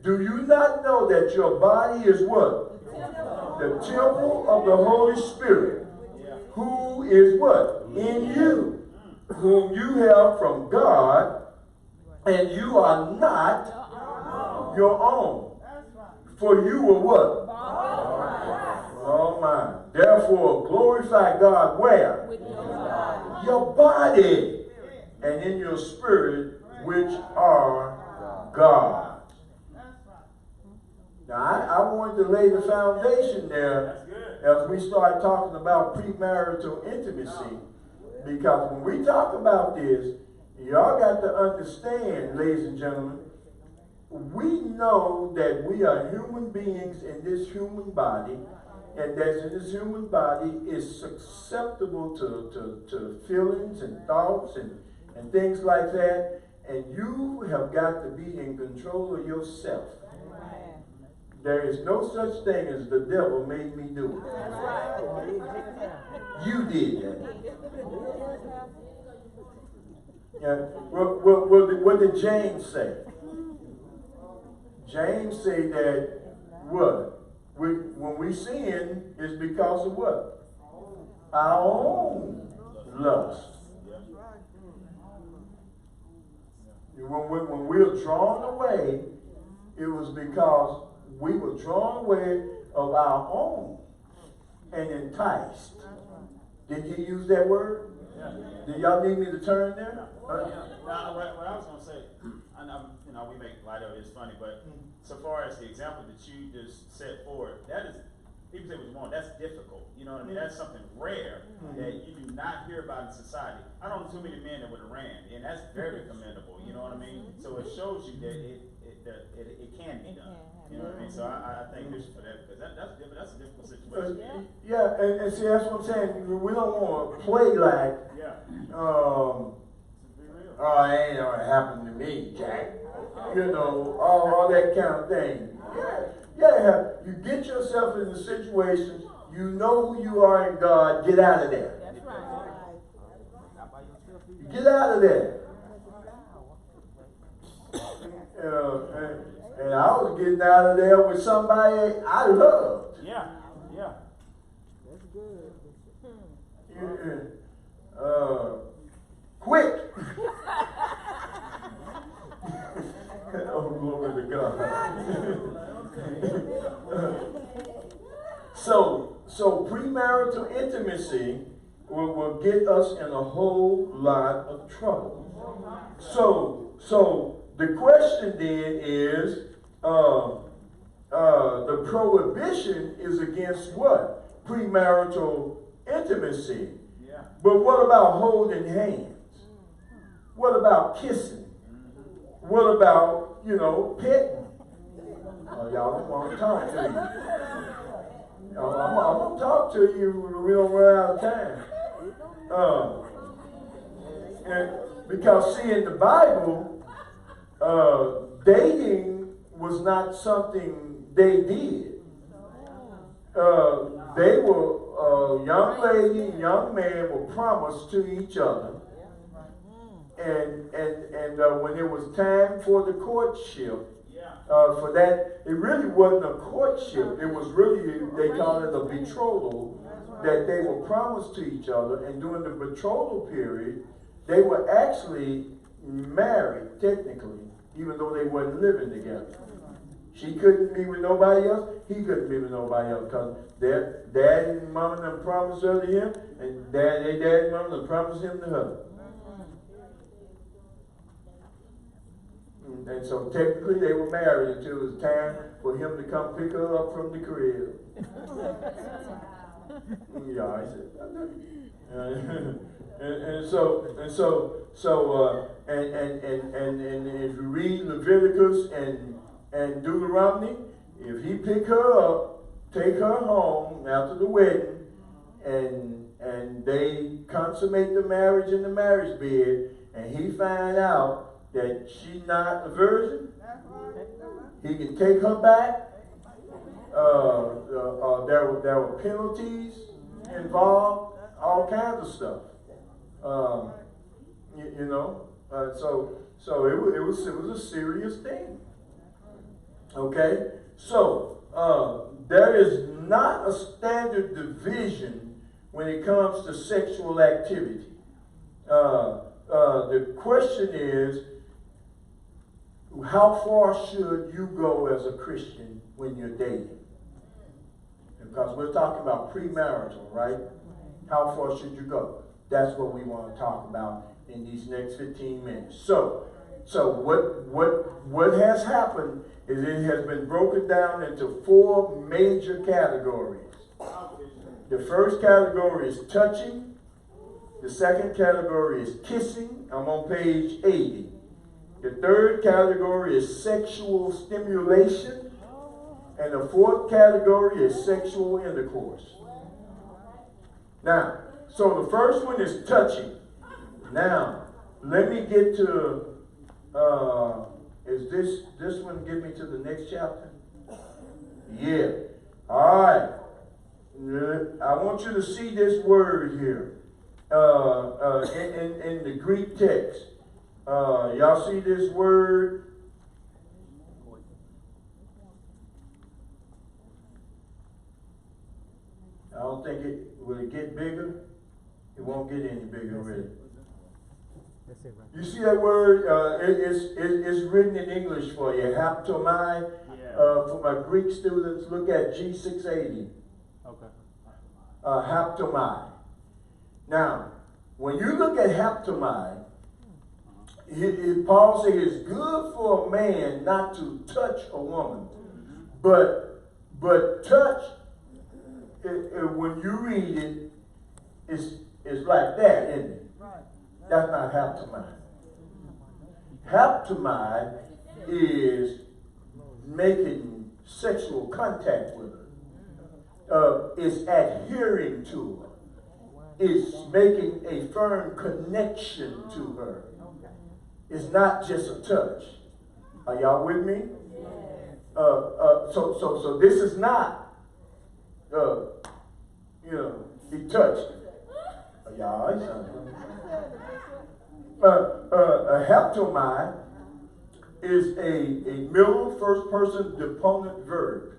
Do you not know that your body is what? The temple of the Holy Spirit, who is what? In you, whom you have from God, and you are not your own. For you were what? Oh my. Therefore, glorify God where? Your body and in your spirit, which are God's. Now, I wanted to lay the foundation there as we start talking about premarital intimacy. Because when we talk about this, y'all got to understand, ladies and gentlemen, we know that we are human beings in this human body, and that this human body is susceptible to feelings and thoughts and things like that, and you have got to be in control of yourself. There is no such thing as the devil made me do it. You did that. Yeah. What did James say? James say that what? When we sin, it's because of what? Our own lust. When we're drawn away, it was because we were drawn away of our own and enticed. Did he use that word? Yeah. Did y'all need me to turn there? Now, what I was going to say, we make light of it, it's funny, but so far as the example that you just set forward, that is, people say what's wrong, that's difficult. You know what I mean? That's something rare that you do not hear about in society. I don't know too many men that would have ran, and that's very commendable. You know what I mean? So it shows you that it can be done. You know what I mean? So I thank Bishop for that, because that's a difficult situation. Yeah, and see, that's what I'm saying. We don't want to play like, oh, it ain't gonna happen to me, Jack. You know, all that kind of thing. Yeah, you get yourself in the situation, you know who you are in God, get out of there. That's right. Get out of there. And I was getting out of there with somebody I loved. Yeah. That's good. Quick. Oh, glory to God. So premarital intimacy will get us in a whole lot of trouble. So the question then is, the prohibition is against what? Premarital intimacy. Yeah. But what about holding hands? What about kissing? What about, petting? Oh, y'all don't want to talk to you. I'm going to talk to you. We don't run out of time. And because, see, in the Bible, dating was not something they did. They were, young lady and young man were promised to each other. And when it was time for the courtship, for that, it really wasn't a courtship. It was really, they call it a betrothal, that they were promised to each other. And during the betrothal period, they were actually married, technically, even though they weren't living together. She couldn't be with nobody else. He couldn't be with nobody else, because their dad and mama done promised her to him, and their dad and mama done promised him to her. And so technically they were married until it was time for him to come pick her up from the crib. Yeah, I said, and if you read Leviticus and Deuteronomy, if he pick her up, take her home after the wedding, and they consummate the marriage in the marriage bed, and he find out that she's not a virgin, he can take her back. There were penalties involved, all kinds of stuff. So it was a serious thing. Okay? So, there is not a standard division when it comes to sexual activity. The question is, how far should you go as a Christian when you're dating? Because we're talking about premarital, right? How far should you go? That's what we want to talk about in these next 15 minutes. So what has happened is it has been broken down into 4 major categories. The first category is touching. The second category is kissing. I'm on page 80. The third category is sexual stimulation. And the fourth category is sexual intercourse. Now, so the first one is touching. Now, let me get to, is this one get me to the next chapter? Yeah. All right. I want you to see this word here in the Greek text. Y'all see this word? I don't think will it get bigger? It won't get any bigger, really. You see that word? It's written in English for you. Haptomai. For my Greek students, look at G680. Okay. Haptomai. Now, when you look at haptomai, Paul says it's good for a man not to touch a woman, but touch. When you read it, it's like that, isn't it? That's not haptomai. Haptomai is making sexual contact with her. It's adhering to her. It's making a firm connection to her. It's not just a touch. Are y'all with me? So this is not he touched it. Y'all, a haptomai is a middle first person deponent verb.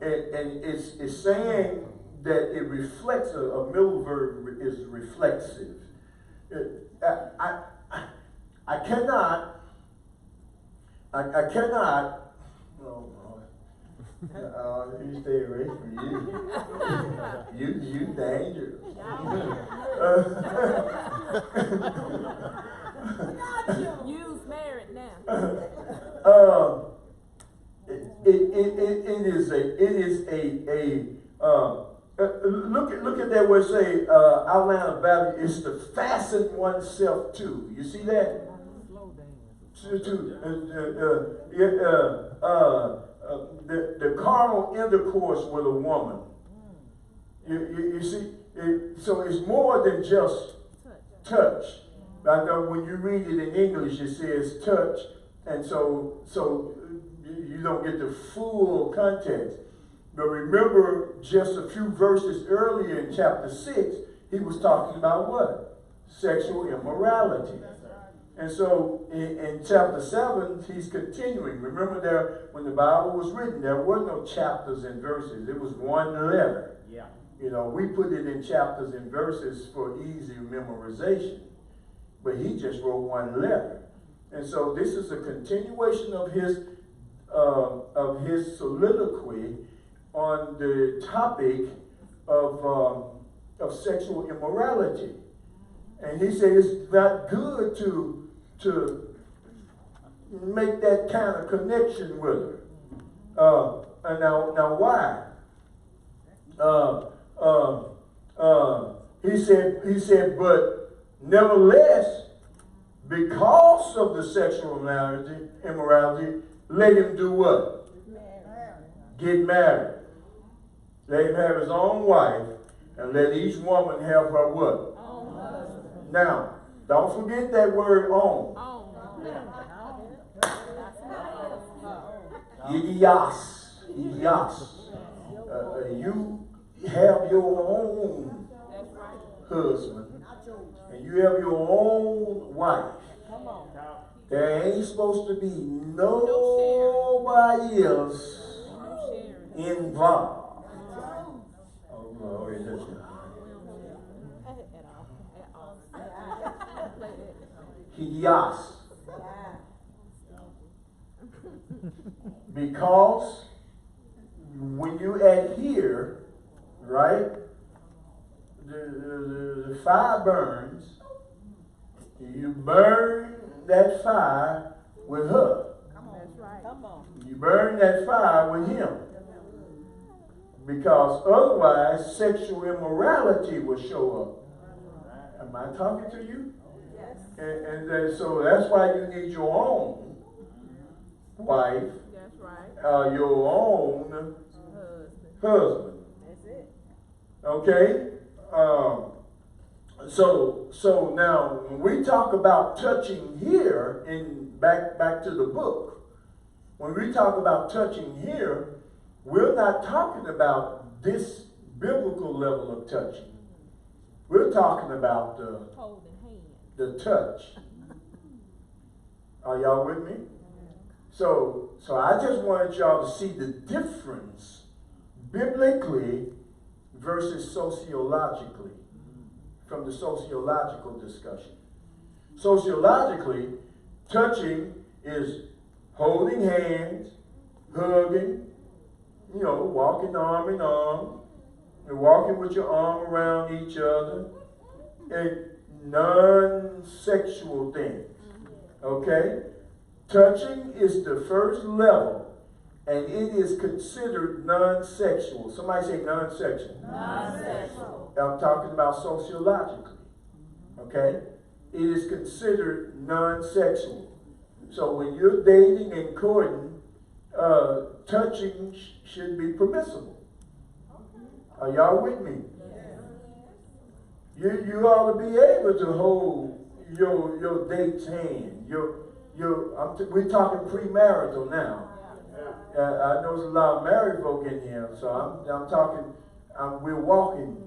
And it's saying that it reflects, a middle verb is reflexive. I cannot, oh, you stay away from you. You dangerous. You's married now. Look at that where it say outline of value is to fasten oneself to. You see that? The carnal intercourse with a woman. You see, so it's more than just touch. I know when you read it in English, it says touch, and so you don't get the full context. But remember, just a few verses earlier in chapter 6, he was talking about what? Sexual immorality. And so in chapter 7, he's continuing. Remember there, when the Bible was written, there were no chapters and verses. It was one letter. Yeah. You know, we put it in chapters and verses for easy memorization. But he just wrote one letter. And so this is a continuation of his soliloquy on the topic of sexual immorality. And he says it's not good to make that kind of connection with her. And now why? He said, but nevertheless, because of the sexual immorality, let him do what? Get married. Let him have his own wife, and let each woman have her what? Now, don't forget that word own. Idios. You have your own husband, and you have your own wife. There ain't supposed to be nobody else involved. Oh, glory to God. Hidias. Because when you adhere, right, the fire burns, you burn that fire with her. That's right. Come on. You burn that fire with him. Because otherwise, sexual immorality will show up. Am I talking to you? Yes. And so that's why you need your own wife. That's right. Your own husband. That's it. Okay? So now when we talk about touching here, in back to the book, when we talk about touching here, we're not talking about this biblical level of touching. We're talking about Holding hands. the touch. Are y'all with me? So I just wanted y'all to see the difference biblically versus sociologically, from the sociological discussion. Sociologically, touching is holding hands, hugging, walking arm in arm, and walking with your arm around each other, and non-sexual things. Okay? Touching is the first level, and it is considered non-sexual. Somebody say non-sexual. Non-sexual. I'm talking about sociologically. Okay? It is considered non-sexual. So when you're dating and courting, touching should be permissible. Are y'all with me? You ought to be able to hold your date's hand. We're talking premarital now. I know there's a lot of married folk in here, so I'm talking. We're walking.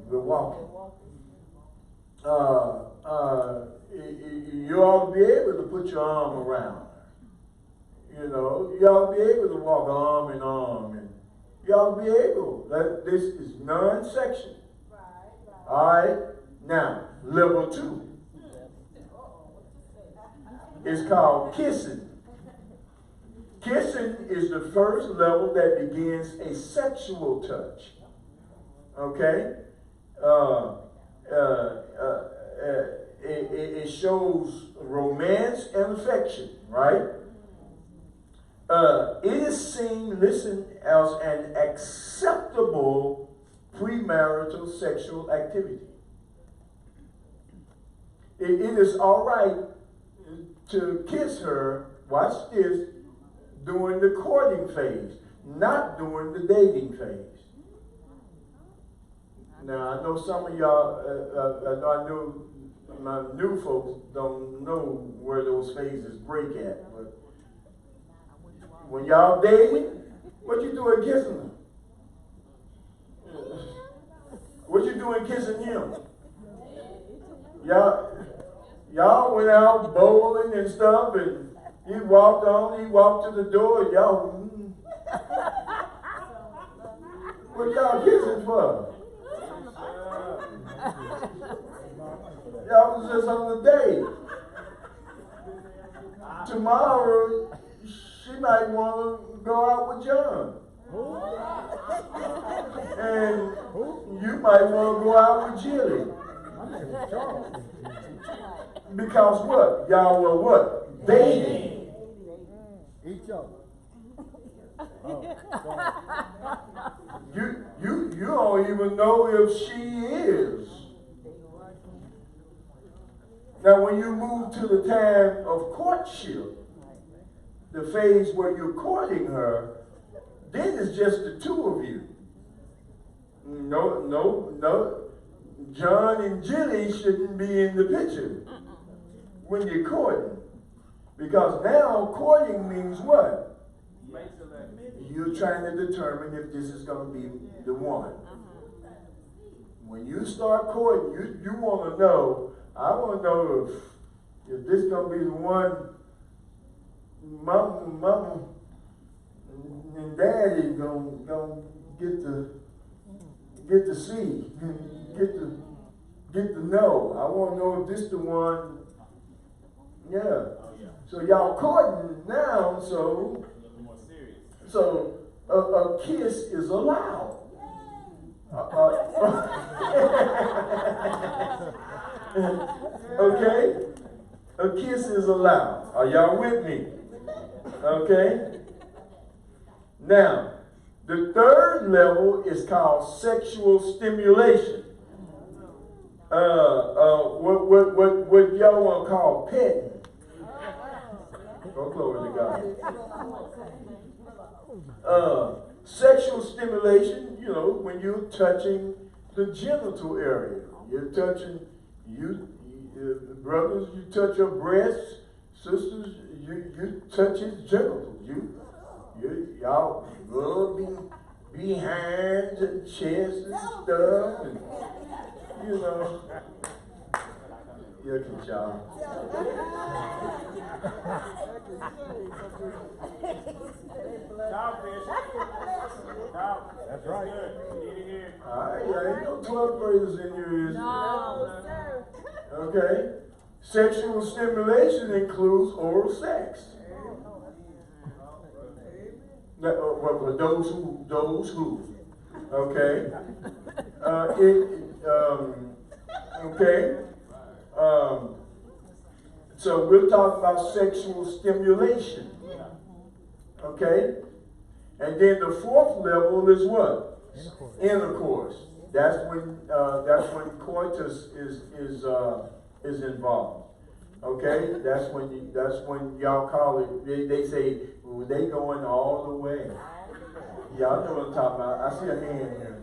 You ought to be able to put your arm around. You ought to be able to walk arm in arm, and you ought to be able. This is non-sexual. All right. Now, level 2 is called kissing. Kissing is the first level that begins a sexual touch. Okay? It shows romance and affection, right? It is seen, listen, as an acceptable premarital sexual activity. It is all right to kiss her, watch this, during the courting phase, not during the dating phase. Now, I know some of y'all, I know my new folks don't know where those phases break at, but when y'all dating, what you doing kissing them? What you doing kissing him? Y'all went out bowling and stuff, and he walked to the door, and y'all, what y'all kissing for? Y'all was just on the date. Tomorrow, she might want to go out with John. And you might want to go out with Jilly. Because what? Y'all were what? Dating. Each other. You don't even know if she is. Now when you move to the time of courtship, the phase where you're courting her, then it's just the two of you. No. John and Jilly shouldn't be in the picture when you're courting. Because now courting means what? You're trying to determine if this is going to be the one. When you start courting, you want to know, I want to know if this is going to be the one mama and daddy gonna get to see, get to know. I want to know if this the one. Yeah. Oh, yeah. So y'all courting now, so A little more serious. so a kiss is allowed. Okay? A kiss is allowed. Are y'all with me? Okay? Now, the third level is called sexual stimulation. What y'all want to call petting. Oh, glory to God. Sexual stimulation, you know, when you're touching the genital area. You're touching, brothers, you touch your breasts. Sisters, you touch his genitals. Y'all rub behinds and chests and stuff. And, you know. Look at y'all. That's right. You need to hear. Alright, ain't no 12th graders in here, is No, sir. Okay. Sexual stimulation includes oral sex. Well, those who. Okay. Okay. So we're talking about sexual stimulation. Okay? And then the fourth level is what? Intercourse. That's when coitus is involved. Okay? That's when y'all call it, they say, well, they going all the way. Y'all know what I'm talking about. I see a hand here.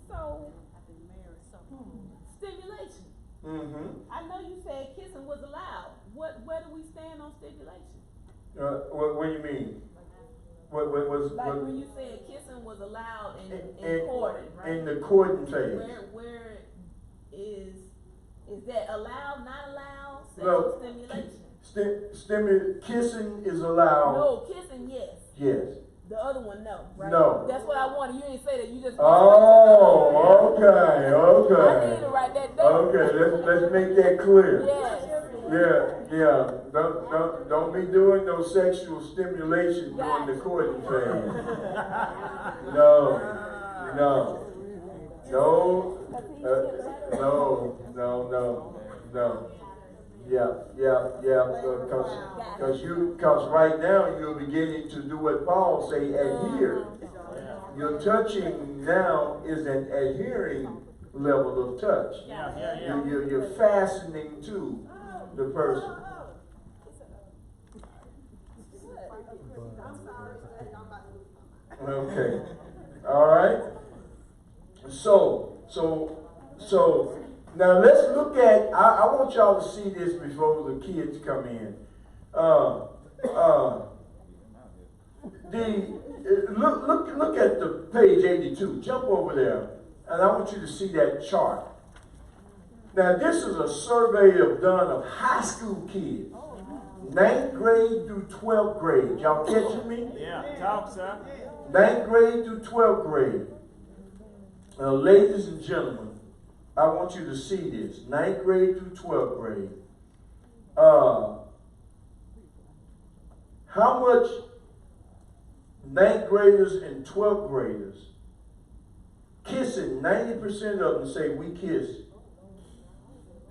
So, stimulation. I know you said kissing was allowed. Where do we stand on stimulation? What do you mean? What was Like when you said kissing was allowed in courting, right? in the courting phase? Where is that allowed, not allowed? No. Stimulation. Kissing is allowed. No, kissing, yes. Yes. The other one, no. Right? No. That's what I wanted. You didn't say that. You just. Oh, okay. I need to write that down. Okay, let's make that clear. Yes. Yeah. Don't be doing no sexual stimulation during the courting phase. No. Because right now you're beginning to do what Paul say, adhere. Your touching now is an adhering level of touch. You're fastening to the person. Okay. All right. So now let's look at. I want y'all to see this before the kids come in. Look at the page 82. Jump over there, and I want you to see that chart. Now this is a survey done of high school kids, 9th grade through 12th grade. Y'all catching me? Yeah, talk, sir. 9th grade through 12th grade. Ladies and gentlemen, I want you to see this. 9th grade through 12th grade. How much 9th graders and 12th graders kissing? 90% of them say we kiss.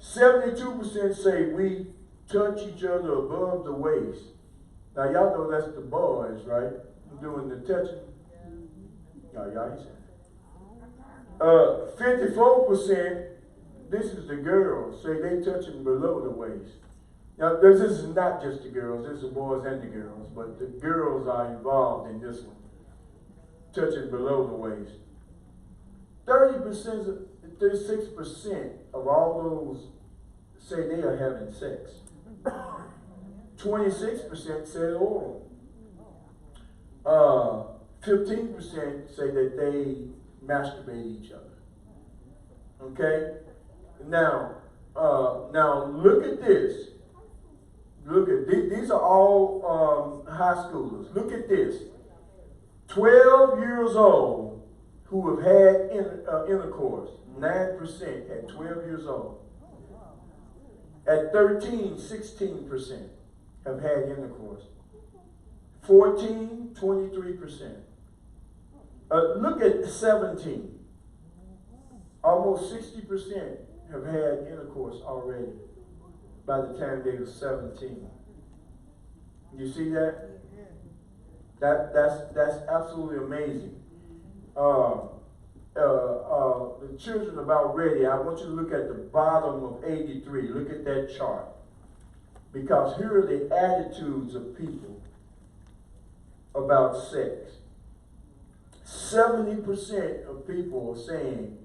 72% say we touch each other above the waist. Now y'all know that's the boys, right? Doing the touching. Y'all ain't saying. 54%, this is the girls, say they touching below the waist. Now this is not just the girls, this is the boys and the girls, but the girls are involved in this one. Touching below the waist. 36% of all those say they are having sex. 26% say oral. 15% say that they masturbate each other. Okay? Now look at this. Look at these are all high schoolers. Look at this. 12 years old who have had intercourse. 9% at 12 years old. At 13, 16% have had intercourse. 14, 23%. Look at 17. Almost 60% have had intercourse already by the time they were 17. You see that? That's absolutely amazing. The children about ready. I want you to look at the bottom of 83. Look at that chart. Because here are the attitudes of people about sex. 70% of people are saying,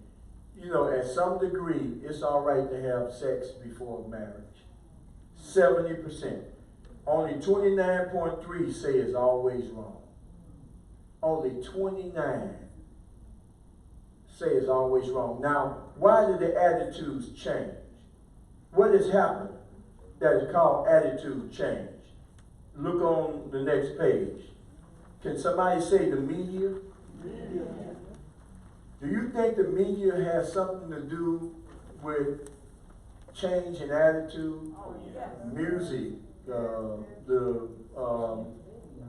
you know, at some degree, it's all right to have sex before marriage. 70%. Only 29.3 say it's always wrong. Only 29 say it's always wrong. Now, why do the attitudes change? What has happened that is called attitude change? Look on the next page. Can somebody say the media? Do you think the media has something to do with change in attitude? Oh, yeah. Music,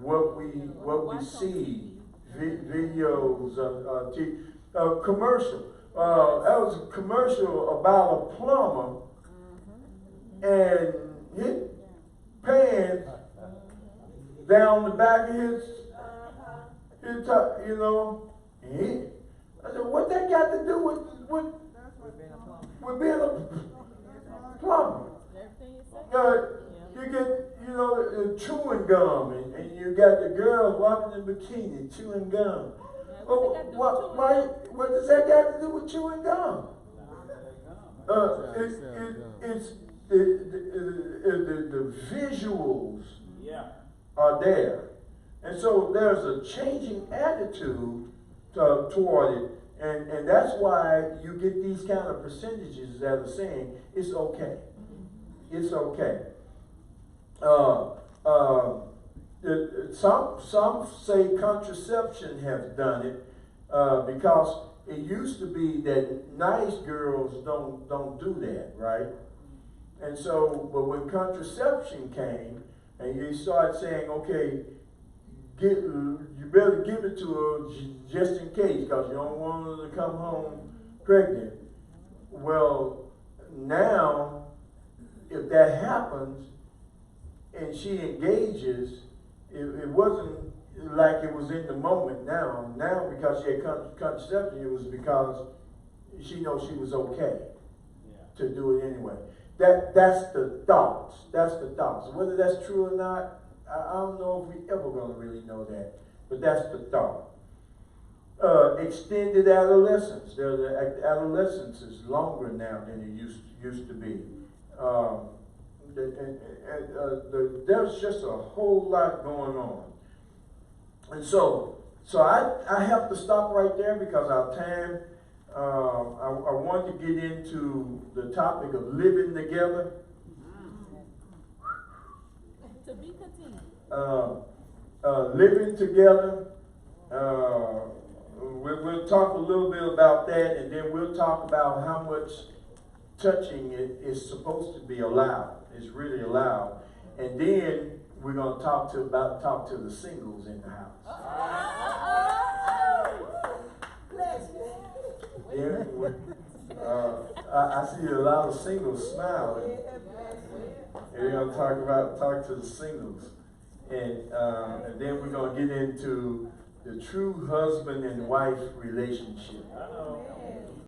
what we see, videos, commercial. That was a commercial about a plumber and his pants down the back of his top, you know. I said, what that got to do with being a plumber? You get, you know, chewing gum, and you got the girls walking in bikini chewing gum. What does that got to do with chewing gum? It's the visuals are there. And so there's a changing attitude toward it. And that's why you get these kind of percentages that are saying it's okay. It's okay. Some say contraception has done it because it used to be that nice girls don't do that, right? And so, but when contraception came, and you start saying, okay, you better give it to her just in case, because you don't want her to come home pregnant. Well, now, if that happens, and she engages, it wasn't like it was in the moment now. Now, because she had contraception, it was because she knows she was okay to do it anyway. That's the thoughts. That's the thoughts. Whether that's true or not, I don't know if we ever going to really know that. But that's the thought. Extended adolescence. The adolescence is longer now than it used to be. There's just a whole lot going on. And so I have to stop right there because our time, I want to get into the topic of living together. To be continued. Living together. We'll talk a little bit about that, and then we'll talk about how much touching is supposed to be allowed. It's really allowed. And then we're going to talk to the singles in the house. Yeah, I see a lot of singles smiling. And we're going to talk to the singles. And then we're going to get into the true husband and wife relationship.